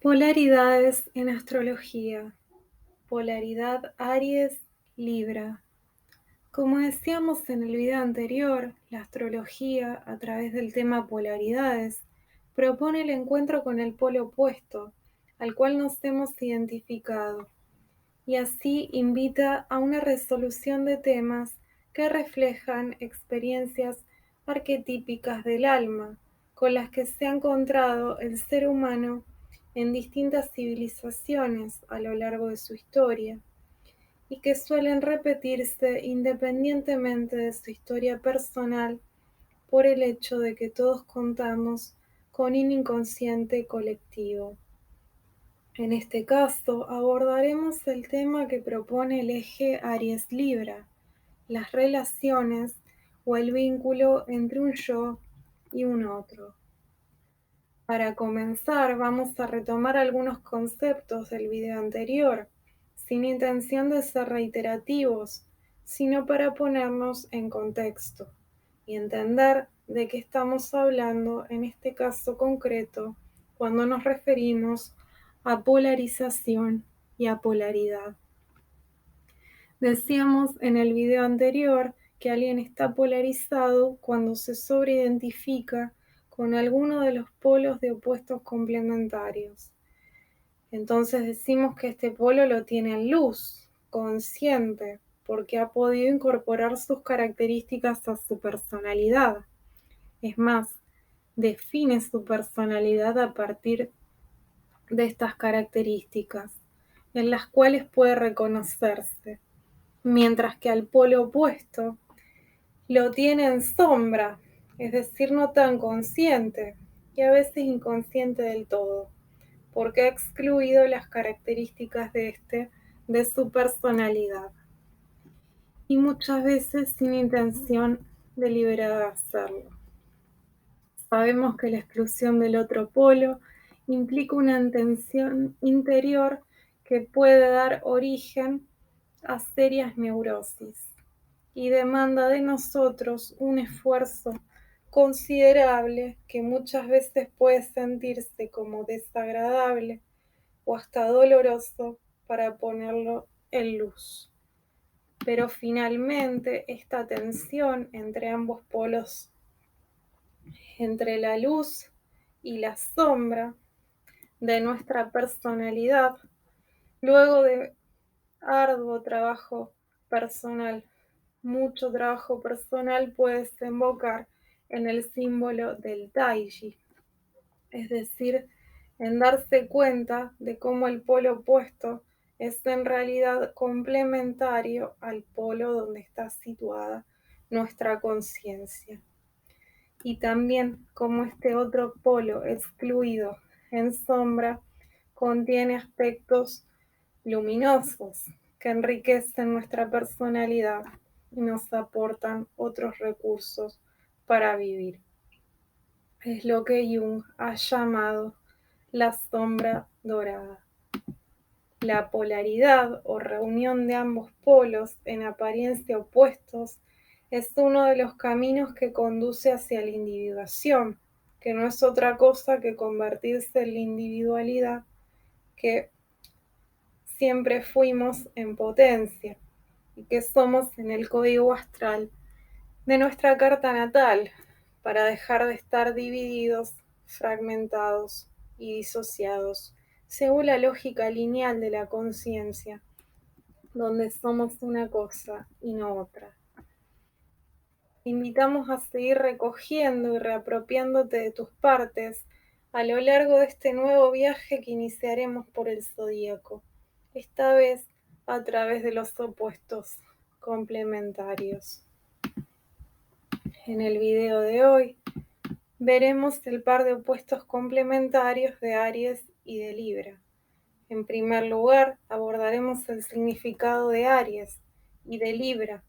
Polaridades en astrología. Polaridad Aries-Libra. Como decíamos en el video anterior, la astrología, a través del tema polaridades, propone el encuentro con el polo opuesto, al cual nos hemos identificado, y así invita a una resolución de temas que reflejan experiencias arquetípicas del alma, con las que se ha encontrado el ser humano en distintas civilizaciones a lo largo de su historia, y que suelen repetirse independientemente de su historia personal por el hecho de que todos contamos con un inconsciente colectivo. En este caso abordaremos el tema que propone el eje Aries-Libra, las relaciones o el vínculo entre un yo y un otro. Para comenzar, vamos a retomar algunos conceptos del video anterior, sin intención de ser reiterativos, sino para ponernos en contexto y entender de qué estamos hablando en este caso concreto cuando nos referimos a polarización y a polaridad. Decíamos en el video anterior que alguien está polarizado cuando se sobreidentifica con alguno de los polos de opuestos complementarios. Entonces decimos que este polo lo tiene en luz, consciente, porque ha podido incorporar sus características a su personalidad. Es más, define su personalidad a partir de estas características, en las cuales puede reconocerse, mientras que al polo opuesto lo tiene en sombra, es decir, no tan consciente y a veces inconsciente del todo, porque ha excluido las características de su personalidad, y muchas veces sin intención deliberada de hacerlo. Sabemos que la exclusión del otro polo implica una tensión interior que puede dar origen a serias neurosis y demanda de nosotros un esfuerzo considerable que muchas veces puede sentirse como desagradable o hasta doloroso para ponerlo en luz. Pero finalmente esta tensión entre ambos polos, entre la luz y la sombra de nuestra personalidad, luego de arduo trabajo personal, mucho trabajo personal, puede desembocar en el símbolo del Taiji, es decir, en darse cuenta de cómo el polo opuesto es en realidad complementario al polo donde está situada nuestra conciencia. Y también cómo este otro polo excluido en sombra contiene aspectos luminosos que enriquecen nuestra personalidad y nos aportan otros recursos para vivir. Es lo que Jung ha llamado la sombra dorada. La polaridad o reunión de ambos polos en apariencia opuestos es uno de los caminos que conduce hacia la individuación, que no es otra cosa que convertirse en la individualidad que siempre fuimos en potencia y que somos en el código astral de nuestra carta natal, para dejar de estar divididos, fragmentados y disociados, según la lógica lineal de la conciencia, donde somos una cosa y no otra. Te invitamos a seguir recogiendo y reapropiándote de tus partes a lo largo de este nuevo viaje que iniciaremos por el zodíaco, esta vez a través de los opuestos complementarios. En el video de hoy veremos el par de opuestos complementarios de Aries y de Libra. En primer lugar, abordaremos el significado de Aries y de Libra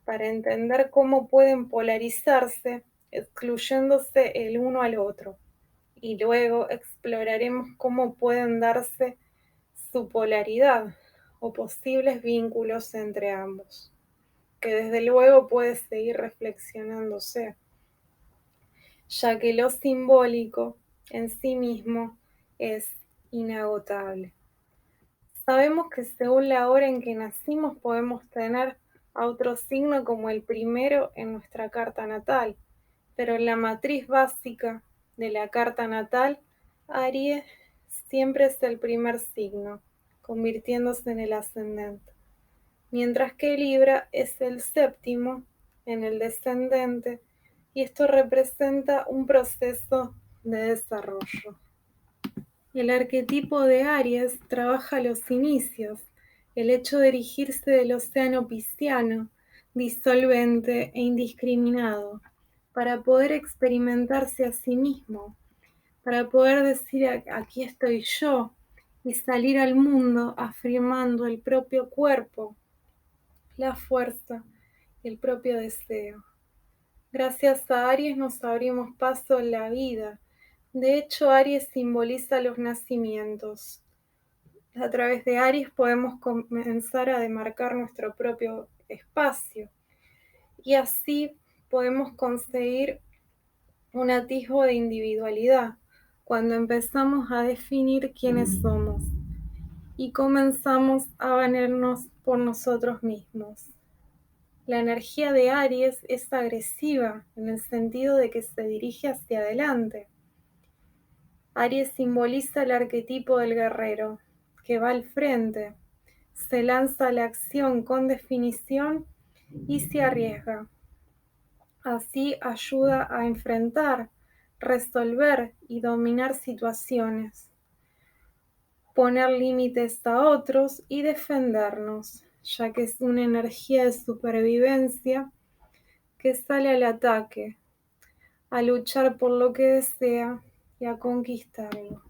para entender cómo pueden polarizarse, excluyéndose el uno al otro. Y luego exploraremos cómo pueden darse su polaridad o posibles vínculos entre ambos, que desde luego puede seguir reflexionándose, ya que lo simbólico en sí mismo es inagotable. Sabemos que según la hora en que nacimos podemos tener a otro signo como el primero en nuestra carta natal, pero en la matriz básica de la carta natal, Aries siempre es el primer signo, convirtiéndose en el ascendente, mientras que Libra es el séptimo en el descendente, y esto representa un proceso de desarrollo. El arquetipo de Aries trabaja los inicios, el hecho de erigirse del océano pisciano, disolvente e indiscriminado, para poder experimentarse a sí mismo, para poder decir aquí estoy yo y salir al mundo afirmando el propio cuerpo, la fuerza y el propio deseo. Gracias a Aries nos abrimos paso en la vida. De hecho, Aries simboliza los nacimientos. A través de Aries podemos comenzar a demarcar nuestro propio espacio y así podemos conseguir un atisbo de individualidad cuando empezamos a definir quiénes somos y comenzamos a valernos por nosotros mismos. La energía de Aries es agresiva en el sentido de que se dirige hacia adelante. Aries simboliza el arquetipo del guerrero, que va al frente, se lanza a la acción con definición y se arriesga. Así ayuda a enfrentar, resolver y dominar situaciones, poner límites a otros y defendernos, ya que es una energía de supervivencia que sale al ataque, a luchar por lo que desea y a conquistarlo.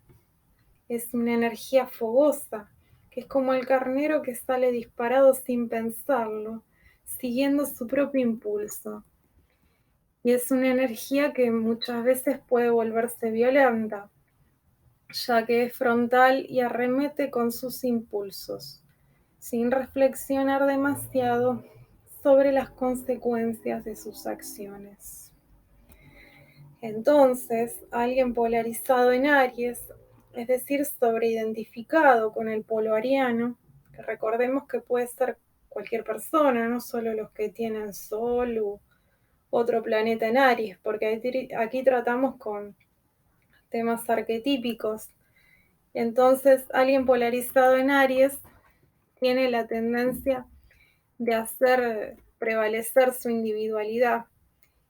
Es una energía fogosa, que es como el carnero que sale disparado sin pensarlo, siguiendo su propio impulso. Y es una energía que muchas veces puede volverse violenta, ya que es frontal y arremete con sus impulsos, sin reflexionar demasiado sobre las consecuencias de sus acciones. Entonces, alguien polarizado en Aries, es decir, sobreidentificado con el polo ariano, que recordemos que puede ser cualquier persona, no solo los que tienen Sol u otro planeta en Aries, porque aquí tratamos con temas arquetípicos. Entonces, alguien polarizado en Aries tiene la tendencia de hacer prevalecer su individualidad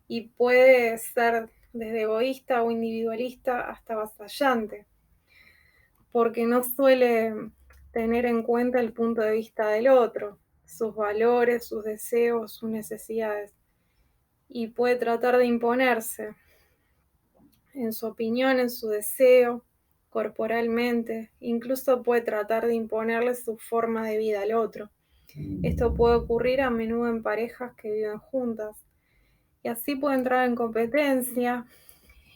y puede ser desde egoísta o individualista hasta avasallante, porque no suele tener en cuenta el punto de vista del otro, sus valores, sus deseos, sus necesidades, y puede tratar de imponerse en su opinión, en su deseo, corporalmente, incluso puede tratar de imponerle su forma de vida al otro. Esto puede ocurrir a menudo en parejas que viven juntas, y así puede entrar en competencia,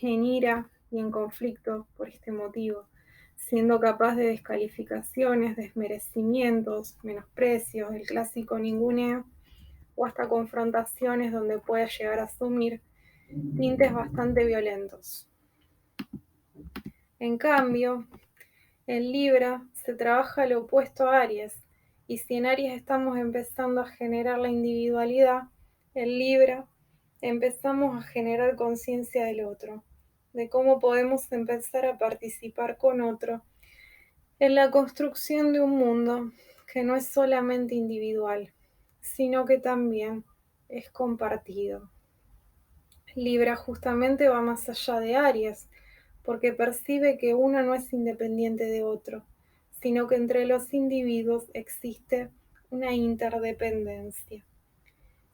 en ira y en conflicto por este motivo, siendo capaz de descalificaciones, desmerecimientos, menosprecios, el clásico ninguneo, o hasta confrontaciones donde puede llegar a asumir tintes bastante violentos. En cambio, en Libra se trabaja lo opuesto a Aries, y si en Aries estamos empezando a generar la individualidad, en Libra empezamos a generar conciencia del otro, de cómo podemos empezar a participar con otro en la construcción de un mundo que no es solamente individual, sino que también es compartido. Libra justamente va más allá de Aries, porque percibe que uno no es independiente de otro, sino que entre los individuos existe una interdependencia.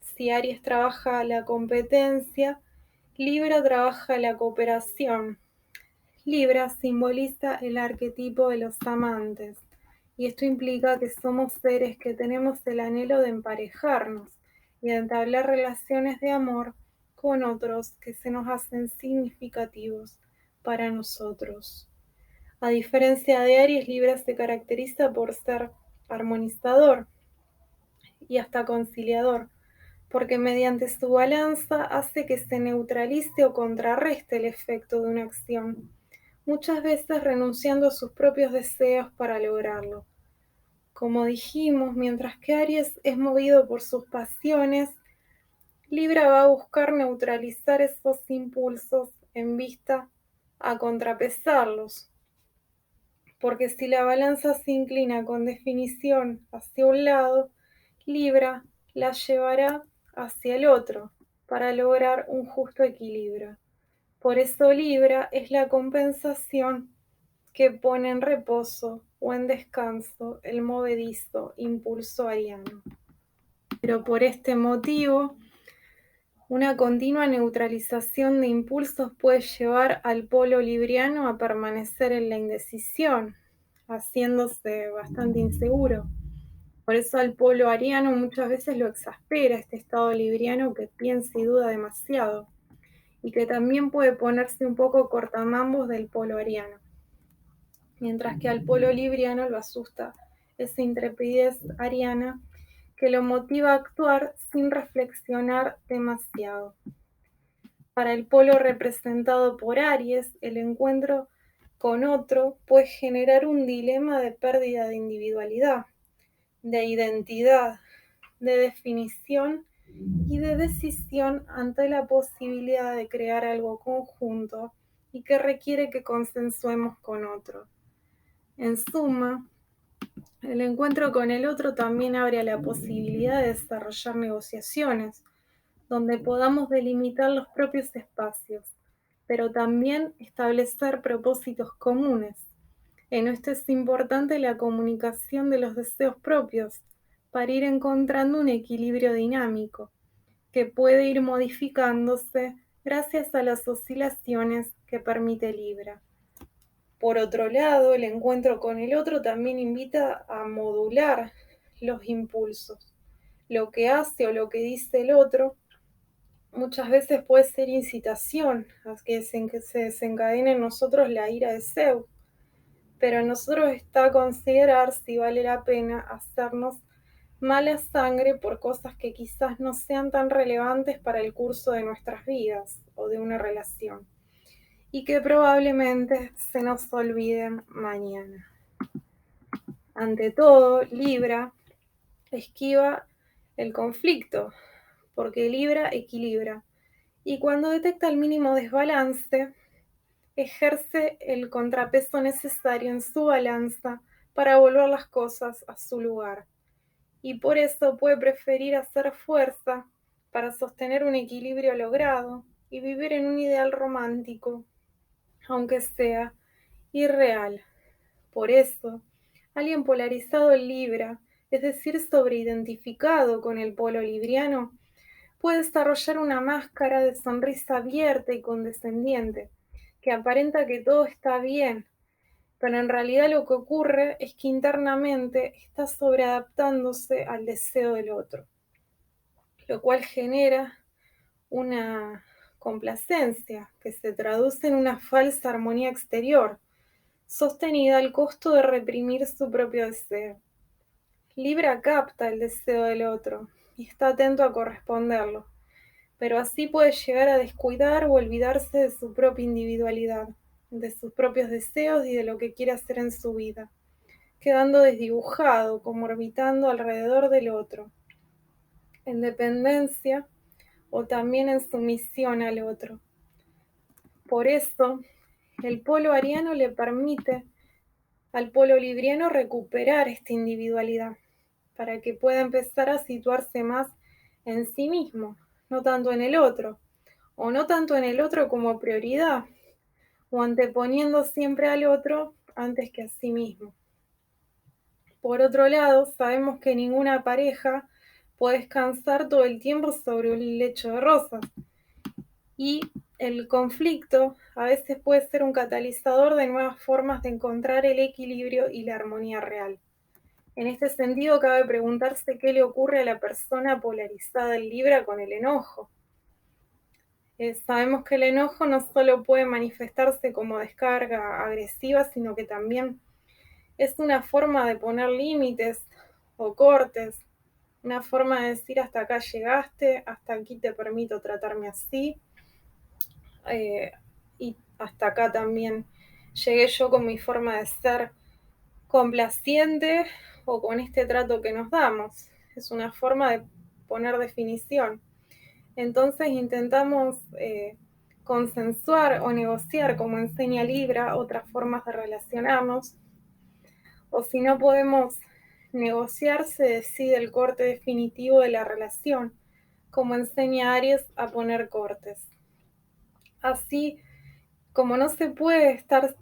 Si Aries trabaja la competencia, Libra trabaja la cooperación. Libra simboliza el arquetipo de los amantes, y esto implica que somos seres que tenemos el anhelo de emparejarnos y de entablar relaciones de amor con otros que se nos hacen significativos para nosotros. A diferencia de Aries, Libra se caracteriza por ser armonizador y hasta conciliador, porque mediante su balanza hace que se neutralice o contrarreste el efecto de una acción, muchas veces renunciando a sus propios deseos para lograrlo. Como dijimos, mientras que Aries es movido por sus pasiones, Libra va a buscar neutralizar esos impulsos en vista a contrapesarlos, porque si la balanza se inclina con definición hacia un lado, Libra la llevará hacia el otro para lograr un justo equilibrio. Por eso Libra es la compensación que pone en reposo o en descanso el movedizo impulso ariano. Pero por este motivo, una continua neutralización de impulsos puede llevar al polo libriano a permanecer en la indecisión, haciéndose bastante inseguro. Por eso al polo ariano muchas veces lo exaspera este estado libriano que piensa y duda demasiado, y que también puede ponerse un poco cortamambos del polo ariano. Mientras que al polo libriano lo asusta esa intrepidez ariana que lo motiva a actuar sin reflexionar demasiado. Para el polo representado por Aries, el encuentro con otro puede generar un dilema de pérdida de individualidad, de identidad, de definición y de decisión ante la posibilidad de crear algo conjunto y que requiere que consensuemos con otro. En suma, el encuentro con el otro también abre la posibilidad de desarrollar negociaciones, donde podamos delimitar los propios espacios, pero también establecer propósitos comunes. En esto es importante la comunicación de los deseos propios para ir encontrando un equilibrio dinámico que puede ir modificándose gracias a las oscilaciones que permite Libra. Por otro lado, el encuentro con el otro también invita a modular los impulsos. Lo que hace o lo que dice el otro muchas veces puede ser incitación a que se desencadene en nosotros la ira de Zeus, pero en nosotros está a considerar si vale la pena hacernos mala sangre por cosas que quizás no sean tan relevantes para el curso de nuestras vidas o de una relación, y que probablemente se nos olviden mañana. Ante todo, Libra esquiva el conflicto, porque Libra equilibra, y cuando detecta el mínimo desbalance, ejerce el contrapeso necesario en su balanza para volver las cosas a su lugar. Y por eso puede preferir hacer fuerza para sostener un equilibrio logrado y vivir en un ideal romántico, aunque sea irreal. Por eso, alguien polarizado en Libra, es decir, sobreidentificado con el polo libriano, puede desarrollar una máscara de sonrisa abierta y condescendiente, que aparenta que todo está bien, pero en realidad lo que ocurre es que internamente está sobreadaptándose al deseo del otro, lo cual genera una complacencia que se traduce en una falsa armonía exterior, sostenida al costo de reprimir su propio deseo. Libra capta el deseo del otro y está atento a corresponderlo, pero así puede llegar a descuidar o olvidarse de su propia individualidad, de sus propios deseos y de lo que quiere hacer en su vida, quedando desdibujado, como orbitando alrededor del otro, en dependencia o también en sumisión al otro. Por eso, el polo ariano le permite al polo libriano recuperar esta individualidad, para que pueda empezar a situarse más en sí mismo, no tanto en el otro, o no tanto en el otro como prioridad, o anteponiendo siempre al otro antes que a sí mismo. Por otro lado, sabemos que ninguna pareja puede descansar todo el tiempo sobre un lecho de rosas, y el conflicto a veces puede ser un catalizador de nuevas formas de encontrar el equilibrio y la armonía real. En este sentido, cabe preguntarse qué le ocurre a la persona polarizada en Libra con el enojo. Sabemos que el enojo no solo puede manifestarse como descarga agresiva, sino que también es una forma de poner límites o cortes, una forma de decir hasta acá llegaste, hasta aquí te permito tratarme así, y hasta acá también llegué yo con mi forma de ser complaciente o con este trato que nos damos. Es una forma de poner definición. Entonces intentamos consensuar o negociar, como enseña Libra, otras formas de relacionarnos, o si no podemos negociar, se decide el corte definitivo de la relación, como enseña Aries a poner cortes. Así, como no se puede estar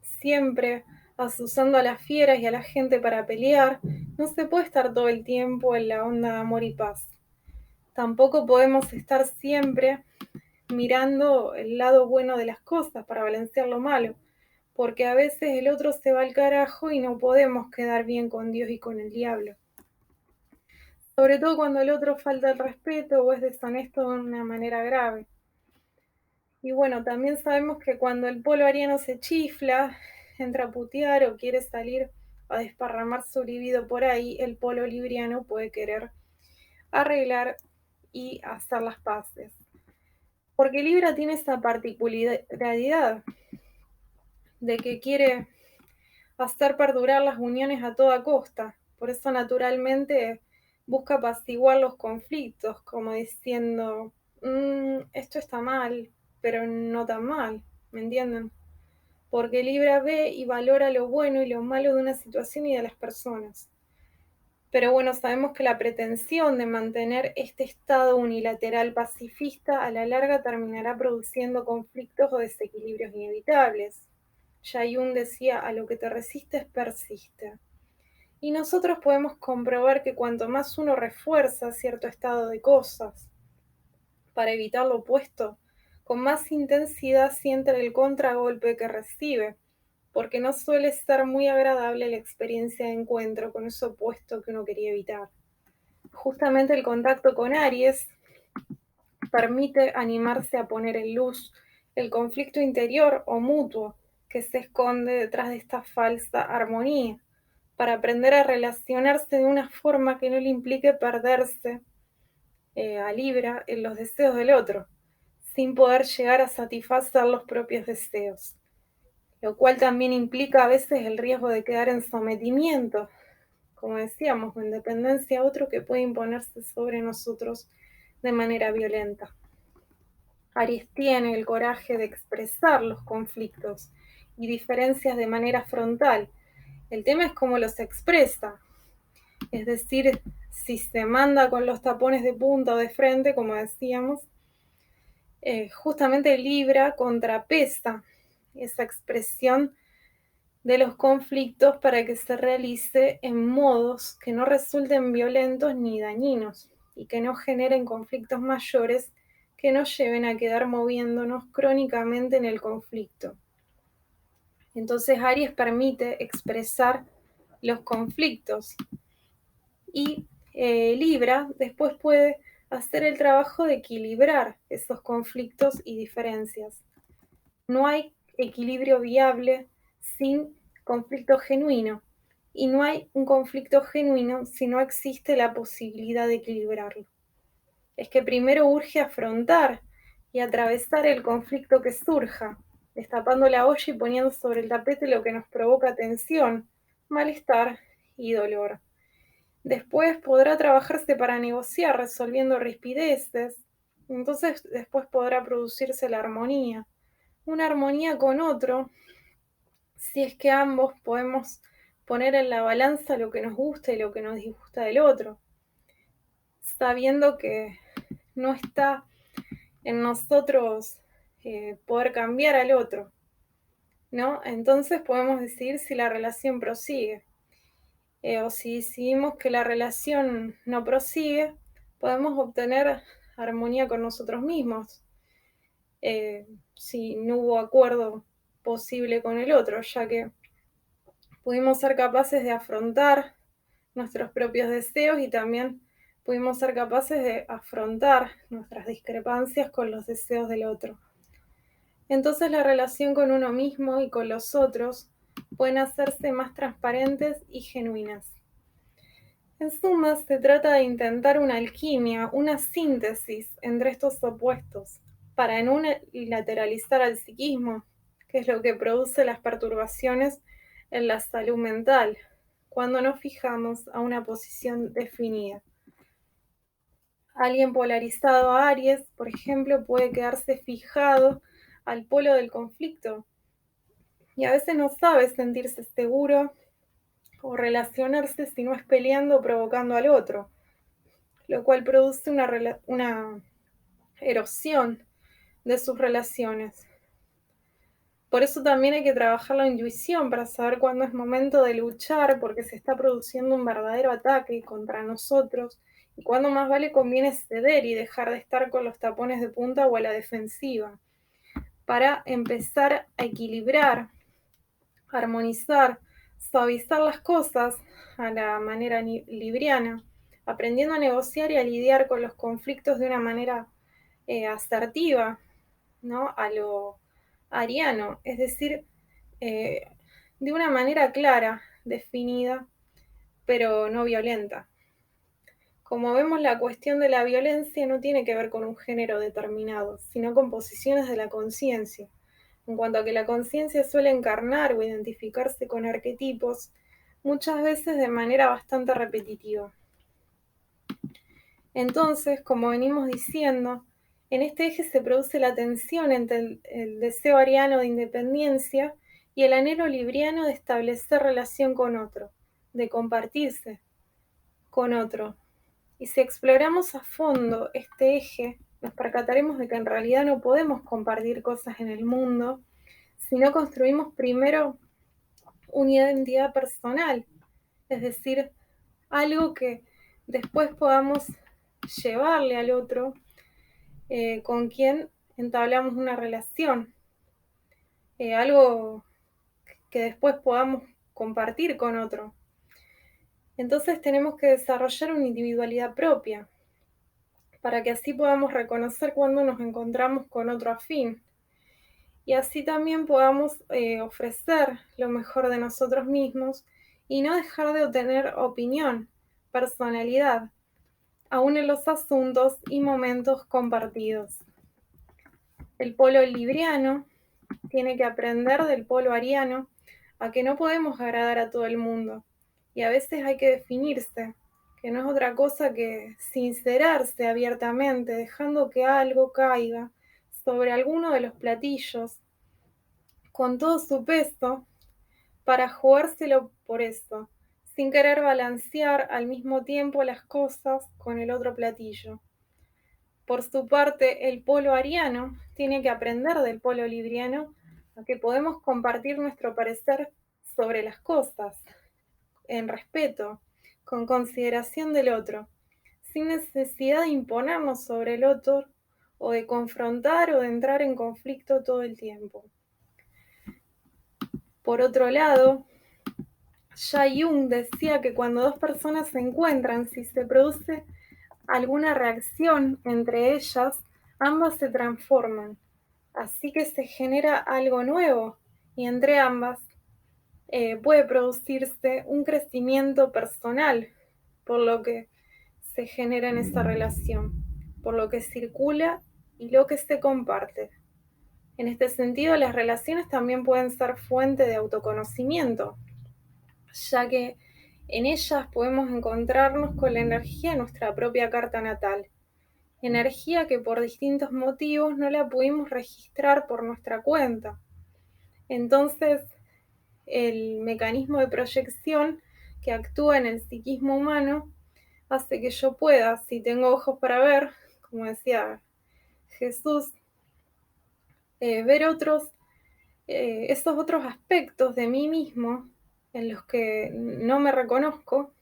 siempre asusando a las fieras y a la gente para pelear, no se puede estar todo el tiempo en la onda de amor y paz. Tampoco podemos estar siempre mirando el lado bueno de las cosas para balancear lo malo, porque a veces el otro se va al carajo y no podemos quedar bien con Dios y con el diablo. Sobre todo cuando el otro falta el respeto o es deshonesto de una manera grave. Y bueno, también sabemos que cuando el polo ariano se chifla, entra a putear o quiere salir a desparramar su libido por ahí, el polo libriano puede querer arreglar y hacer las paces. Porque Libra tiene esa particularidad de que quiere hacer perdurar las uniones a toda costa. Por eso naturalmente busca apaciguar los conflictos, como diciendo, esto está mal, pero no tan mal, ¿me entienden? Porque Libra ve y valora lo bueno y lo malo de una situación y de las personas. Pero bueno, sabemos que la pretensión de mantener este estado unilateral pacifista a la larga terminará produciendo conflictos o desequilibrios inevitables. Ya Jung decía, a lo que te resistes persiste. Y nosotros podemos comprobar que cuanto más uno refuerza cierto estado de cosas para evitar lo opuesto, con más intensidad siente el contragolpe que recibe, porque no suele ser muy agradable la experiencia de encuentro con eso opuesto que uno quería evitar. Justamente el contacto con Aries permite animarse a poner en luz el conflicto interior o mutuo que se esconde detrás de esta falsa armonía, para aprender a relacionarse de una forma que no le implique perderse a Libra en los deseos del otro, sin poder llegar a satisfacer los propios deseos, lo cual también implica a veces el riesgo de quedar en sometimiento, como decíamos, en dependencia a otro que puede imponerse sobre nosotros de manera violenta. Aries tiene el coraje de expresar los conflictos y diferencias de manera frontal. El tema es cómo los expresa, es decir, si se manda con los tapones de punta o de frente, como decíamos, justamente Libra contrapesa esa expresión de los conflictos para que se realice en modos que no resulten violentos ni dañinos y que no generen conflictos mayores que nos lleven a quedar moviéndonos crónicamente en el conflicto. Entonces Aries permite expresar los conflictos y Libra después puede hacer el trabajo de equilibrar esos conflictos y diferencias. No hay equilibrio viable sin conflicto genuino, y no hay un conflicto genuino si no existe la posibilidad de equilibrarlo. Es que primero urge afrontar y atravesar el conflicto que surja, destapando la olla y poniendo sobre el tapete lo que nos provoca tensión, malestar y dolor. Después podrá trabajarse para negociar, resolviendo rispideces. Entonces después podrá producirse la armonía. Una armonía con otro, si es que ambos podemos poner en la balanza lo que nos gusta y lo que nos disgusta del otro, sabiendo que no está en nosotros poder cambiar al otro, ¿no? Entonces podemos decidir si la relación prosigue. O si decidimos que la relación no prosigue, podemos obtener armonía con nosotros mismos, si no hubo acuerdo posible con el otro, ya que pudimos ser capaces de afrontar nuestros propios deseos y también pudimos ser capaces de afrontar nuestras discrepancias con los deseos del otro. Entonces la relación con uno mismo y con los otros pueden hacerse más transparentes y genuinas. En suma, se trata de intentar una alquimia, una síntesis entre estos opuestos, para en unilateralizar al psiquismo, que es lo que produce las perturbaciones en la salud mental, cuando nos fijamos a una posición definida. Alguien polarizado a Aries, por ejemplo, puede quedarse fijado al polo del conflicto y a veces no sabe sentirse seguro o relacionarse si no es peleando o provocando al otro, lo cual produce una erosión de sus relaciones. Por eso también hay que trabajar la intuición para saber cuándo es momento de luchar porque se está produciendo un verdadero ataque contra nosotros y cuándo más vale conviene ceder y dejar de estar con los tapones de punta o a la defensiva para empezar a equilibrar, armonizar, suavizar las cosas a la manera libriana, aprendiendo a negociar y a lidiar con los conflictos de una manera asertiva, ¿no? A lo ariano, es decir, de una manera clara, definida, pero no violenta. Como vemos, la cuestión de la violencia no tiene que ver con un género determinado, sino con posiciones de la conciencia. En cuanto a que la conciencia suele encarnar o identificarse con arquetipos, muchas veces de manera bastante repetitiva. Entonces, como venimos diciendo, en este eje se produce la tensión entre el deseo ariano de independencia y el anhelo libriano de establecer relación con otro, de compartirse con otro. Y si exploramos a fondo este eje, nos percataremos de que en realidad no podemos compartir cosas en el mundo si no construimos primero una identidad personal, es decir, algo que después podamos llevarle al otro con quien entablamos una relación, algo que después podamos compartir con otro. Entonces tenemos que desarrollar una individualidad propia para que así podamos reconocer cuando nos encontramos con otro afín y así también podamos ofrecer lo mejor de nosotros mismos y no dejar de obtener opinión, personalidad, aún en los asuntos y momentos compartidos. El polo libriano tiene que aprender del polo ariano a que no podemos agradar a todo el mundo y a veces hay que definirse, que no es otra cosa que sincerarse abiertamente, dejando que algo caiga sobre alguno de los platillos con todo su peso para jugárselo por eso, sin querer balancear al mismo tiempo las cosas con el otro platillo. Por su parte, el polo ariano tiene que aprender del polo libriano a que podemos compartir nuestro parecer sobre las cosas, en respeto, con consideración del otro, sin necesidad de imponernos sobre el otro o de confrontar o de entrar en conflicto todo el tiempo. Por otro lado, ya Jung decía que cuando dos personas se encuentran, si se produce alguna reacción entre ellas, ambas se transforman. Así que se genera algo nuevo y entre ambas puede producirse un crecimiento personal por lo que se genera en esa relación, por lo que circula y lo que se comparte. En este sentido, las relaciones también pueden ser fuente de autoconocimiento, ya que en ellas podemos encontrarnos con la energía de nuestra propia carta natal, energía que por distintos motivos no la pudimos registrar por nuestra cuenta. Entonces, el mecanismo de proyección que actúa en el psiquismo humano hace que yo pueda, si tengo ojos para ver, como decía Jesús, ver esos otros aspectos de mí mismo en los que no me reconozco,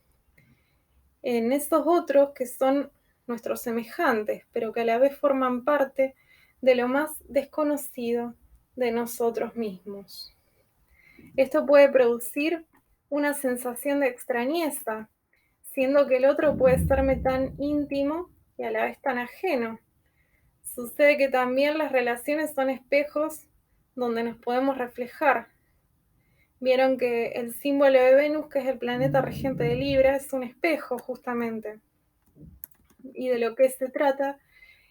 en esos otros que son nuestros semejantes, pero que a la vez forman parte de lo más desconocido de nosotros mismos. Esto puede producir una sensación de extrañeza, siendo que el otro puede serme tan íntimo y a la vez tan ajeno. Sucede que también las relaciones son espejos donde nos podemos reflejar. Vieron que el símbolo de Venus, que es el planeta regente de Libra, es un espejo justamente. Y de lo que se trata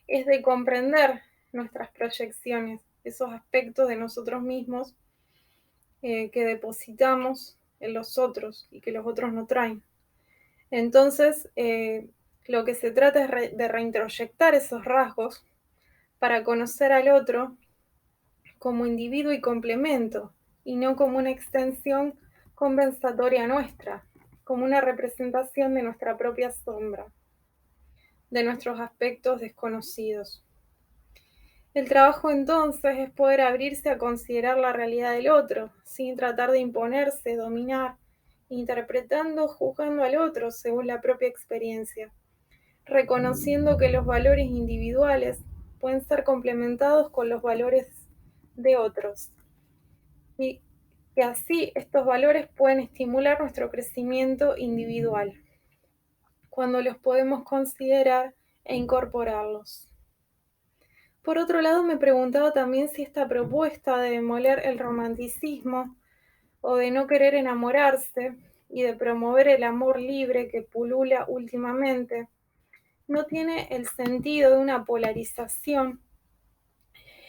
es de comprender nuestras proyecciones, esos aspectos de nosotros mismos que depositamos en los otros y que los otros no traen. Entonces, lo que se trata es de reintroyectar esos rasgos para conocer al otro como individuo y complemento, y no como una extensión compensatoria nuestra, como una representación de nuestra propia sombra, de nuestros aspectos desconocidos. El trabajo entonces es poder abrirse a considerar la realidad del otro, sin tratar de imponerse, dominar, interpretando, juzgando al otro según la propia experiencia, reconociendo que los valores individuales pueden ser complementados con los valores de otros y que así estos valores pueden estimular nuestro crecimiento individual, cuando los podemos considerar e incorporarlos. Por otro lado, me preguntaba también si esta propuesta de demoler el romanticismo o de no querer enamorarse y de promover el amor libre que pulula últimamente no tiene el sentido de una polarización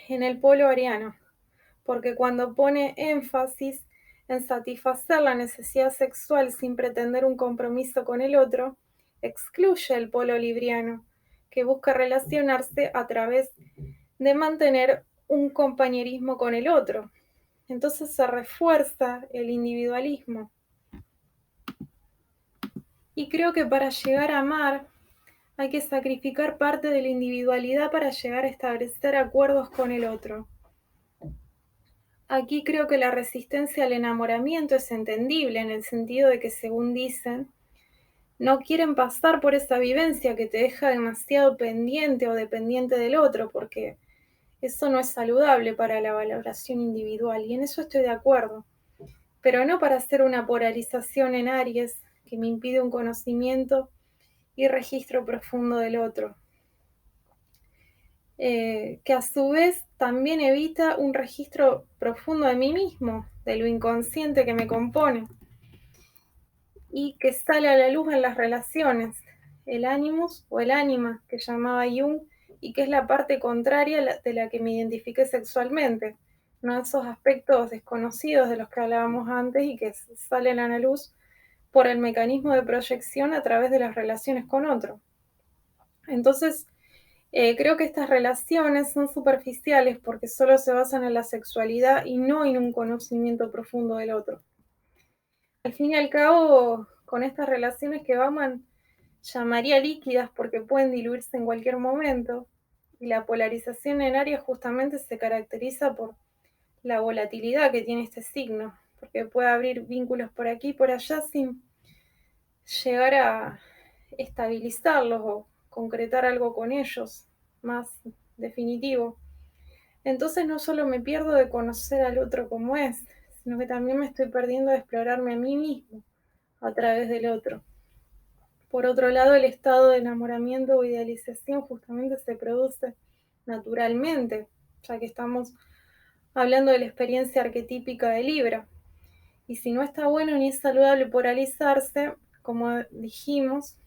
en el polo ariano, porque cuando pone énfasis en satisfacer la necesidad sexual sin pretender un compromiso con el otro, excluye el polo libriano, que busca relacionarse a través de mantener un compañerismo con el otro. Entonces se refuerza el individualismo. Y creo que para llegar a amar hay que sacrificar parte de la individualidad para llegar a establecer acuerdos con el otro. Aquí creo que la resistencia al enamoramiento es entendible en el sentido de que, según dicen, no quieren pasar por esa vivencia que te deja demasiado pendiente o dependiente del otro, porque eso no es saludable para la valoración individual, y en eso estoy de acuerdo, pero no para hacer una polarización en Aries que me impide un conocimiento y registro profundo del otro, que a su vez también evita un registro profundo de mí mismo, de lo inconsciente que me compone, y que sale a la luz en las relaciones, el animus o el ánima que llamaba Jung, y que es la parte contraria de la que me identifiqué sexualmente, no esos aspectos desconocidos de los que hablábamos antes y que salen a la luz por el mecanismo de proyección a través de las relaciones con otro. Entonces, creo que estas relaciones son superficiales porque solo se basan en la sexualidad y no en un conocimiento profundo del otro. Al fin y al cabo, con estas relaciones que Bauman llamaría líquidas porque pueden diluirse en cualquier momento, y la polarización en Aries justamente se caracteriza por la volatilidad que tiene este signo, porque puede abrir vínculos por aquí y por allá sin llegar a estabilizarlos o concretar algo con ellos más definitivo. Entonces no solo me pierdo de conocer al otro como es, sino que también me estoy perdiendo de explorarme a mí mismo a través del otro. Por otro lado, el estado de enamoramiento o idealización justamente se produce naturalmente, ya que estamos hablando de la experiencia arquetípica de Libra. Y si no está bueno ni es saludable polarizarse, como dijimos,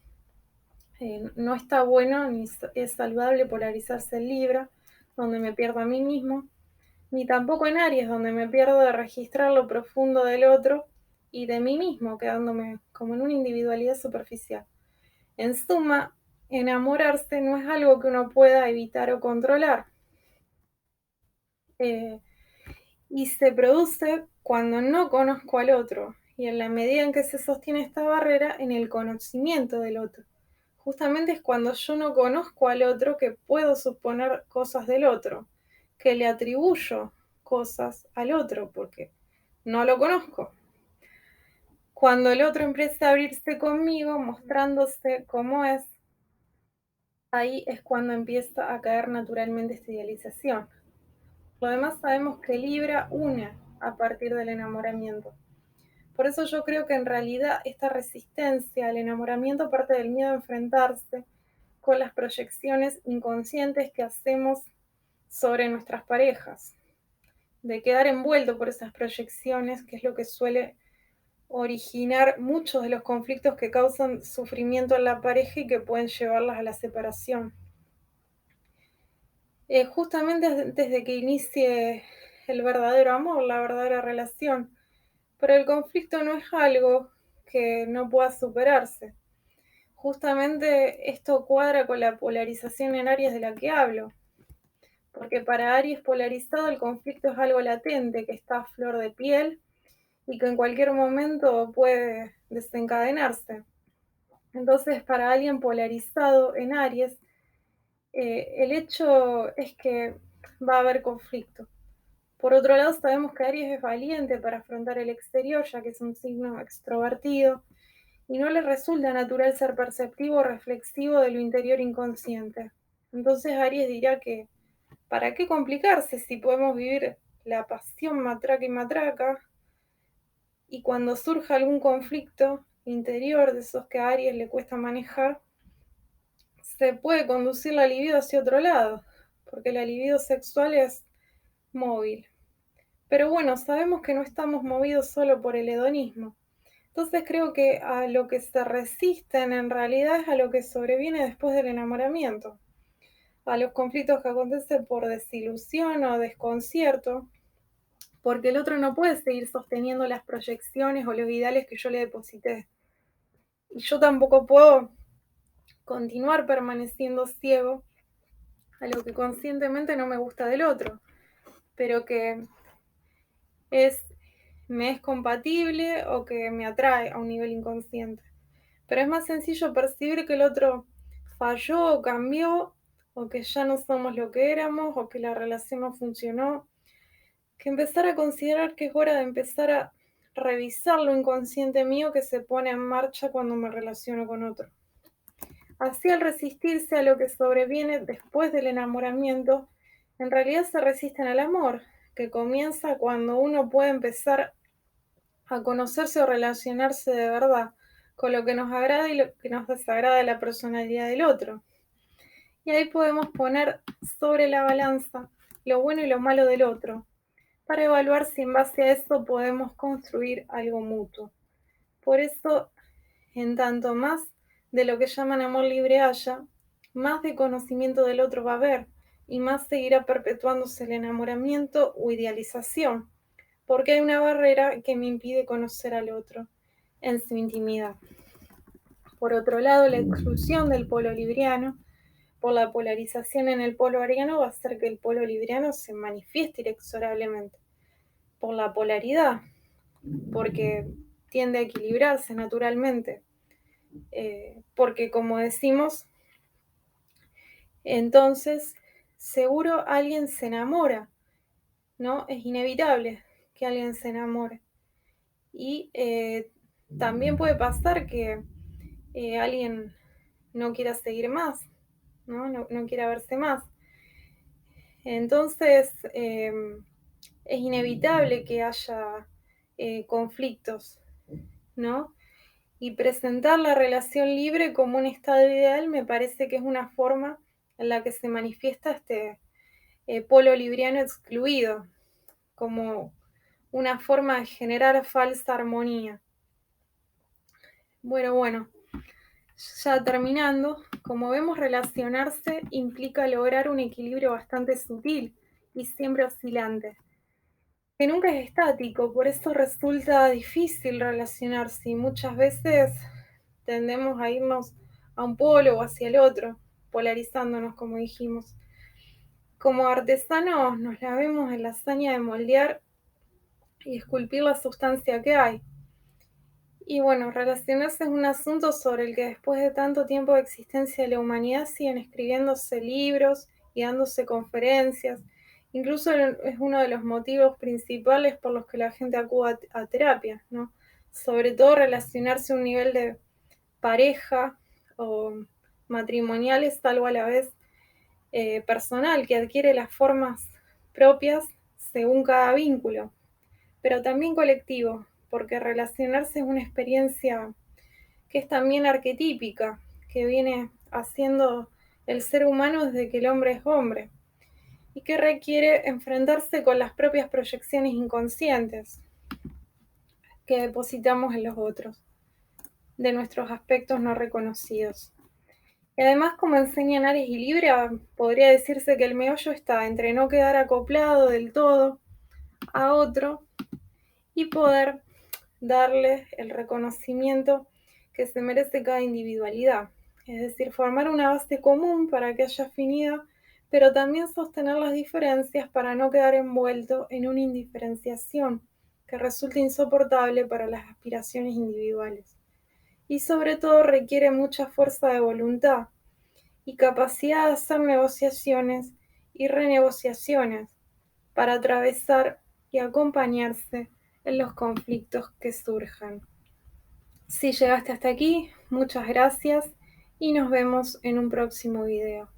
no está bueno ni es saludable polarizarse en Libra, donde me pierdo a mí mismo, ni tampoco en Aries, donde me pierdo de registrar lo profundo del otro y de mí mismo, quedándome como en una individualidad superficial. En suma, enamorarse no es algo que uno pueda evitar o controlar. Y se produce cuando no conozco al otro, y en la medida en que se sostiene esta barrera, en el conocimiento del otro. Justamente es cuando yo no conozco al otro que puedo suponer cosas del otro, que le atribuyo cosas al otro, porque no lo conozco. Cuando el otro empieza a abrirse conmigo, mostrándose como es, ahí es cuando empieza a caer naturalmente esta idealización. Lo demás sabemos que Libra une a partir del enamoramiento. Por eso yo creo que en realidad esta resistencia al enamoramiento parte del miedo a enfrentarse con las proyecciones inconscientes que hacemos sobre nuestras parejas, de quedar envuelto por esas proyecciones, que es lo que suele originar muchos de los conflictos que causan sufrimiento en la pareja y que pueden llevarlas a la separación. justamente desde que inicie el verdadero amor, la verdadera relación. Pero el conflicto no es algo que no pueda superarse. Justamente esto cuadra con la polarización en Aries de la que hablo, porque para Aries polarizado el conflicto es algo latente, que está a flor de piel y que en cualquier momento puede desencadenarse. Entonces, para alguien polarizado en Aries, el hecho es que va a haber conflicto. Por otro lado, sabemos que Aries es valiente para afrontar el exterior, ya que es un signo extrovertido, y no le resulta natural ser perceptivo o reflexivo de lo interior inconsciente. Entonces Aries dirá que, ¿para qué complicarse si podemos vivir la pasión matraca y matraca? Y cuando surja algún conflicto interior de esos que a Aries le cuesta manejar, se puede conducir la libido hacia otro lado, porque la libido sexual es móvil. Pero bueno, sabemos que no estamos movidos solo por el hedonismo. Entonces creo que a lo que se resisten en realidad es a lo que sobreviene después del enamoramiento, a los conflictos que acontecen por desilusión o desconcierto, porque el otro no puede seguir sosteniendo las proyecciones o los ideales que yo le deposité. Y yo tampoco puedo continuar permaneciendo ciego a lo que conscientemente no me gusta del otro, pero que es, me es compatible o que me atrae a un nivel inconsciente. Pero es más sencillo percibir que el otro falló o cambió, o que ya no somos lo que éramos, o que la relación no funcionó, que empezar a considerar que es hora de empezar a revisar lo inconsciente mío que se pone en marcha cuando me relaciono con otro. Así, al resistirse a lo que sobreviene después del enamoramiento, en realidad se resisten al amor, que comienza cuando uno puede empezar a conocerse o relacionarse de verdad con lo que nos agrada y lo que nos desagrada de la personalidad del otro. Y ahí podemos poner sobre la balanza lo bueno y lo malo del otro, para evaluar si en base a eso podemos construir algo mutuo. Por eso, en tanto más de lo que llaman amor libre haya, más de conocimiento del otro va a haber y más seguirá perpetuándose el enamoramiento o idealización, porque hay una barrera que me impide conocer al otro en su intimidad. Por otro lado, la exclusión del polo libriano por la polarización en el polo ariano va a hacer que el polo libriano se manifieste inexorablemente por la polaridad, porque tiende a equilibrarse naturalmente, porque como decimos, entonces seguro alguien se enamora, ¿no? Es inevitable que alguien se enamore. Y también puede pasar que alguien no quiera seguir más, ¿no? No quiera verse más. Entonces, es inevitable que haya conflictos, ¿no? Y presentar la relación libre como un estado ideal me parece que es una forma en la que se manifiesta este polo libriano excluido, como una forma de generar falsa armonía. Bueno, ya terminando, como vemos, relacionarse implica lograr un equilibrio bastante sutil y siempre oscilante, que nunca es estático, por eso resulta difícil relacionarse y muchas veces tendemos a irnos a un polo o hacia el otro, polarizándonos, como dijimos. Como artesanos nos la vemos en la hazaña de moldear y esculpir la sustancia que hay. Y bueno, relacionarse es un asunto sobre el que después de tanto tiempo de existencia de la humanidad siguen escribiéndose libros y dándose conferencias. Incluso es uno de los motivos principales por los que la gente acude a terapia, ¿no? Sobre todo relacionarse a un nivel de pareja o matrimonial es algo a la vez personal, que adquiere las formas propias según cada vínculo, pero también colectivo, porque relacionarse es una experiencia que es también arquetípica, que viene haciendo el ser humano desde que el hombre es hombre, y que requiere enfrentarse con las propias proyecciones inconscientes que depositamos en los otros, de nuestros aspectos no reconocidos. Y además, como enseña en Aries y Libra, podría decirse que el meollo está entre no quedar acoplado del todo a otro y poder darle el reconocimiento que se merece cada individualidad. Es decir, formar una base común para que haya afinidad, pero también sostener las diferencias para no quedar envuelto en una indiferenciación que resulte insoportable para las aspiraciones individuales. Y sobre todo requiere mucha fuerza de voluntad y capacidad de hacer negociaciones y renegociaciones para atravesar y acompañarse en los conflictos que surjan. Si llegaste hasta aquí, muchas gracias y nos vemos en un próximo video.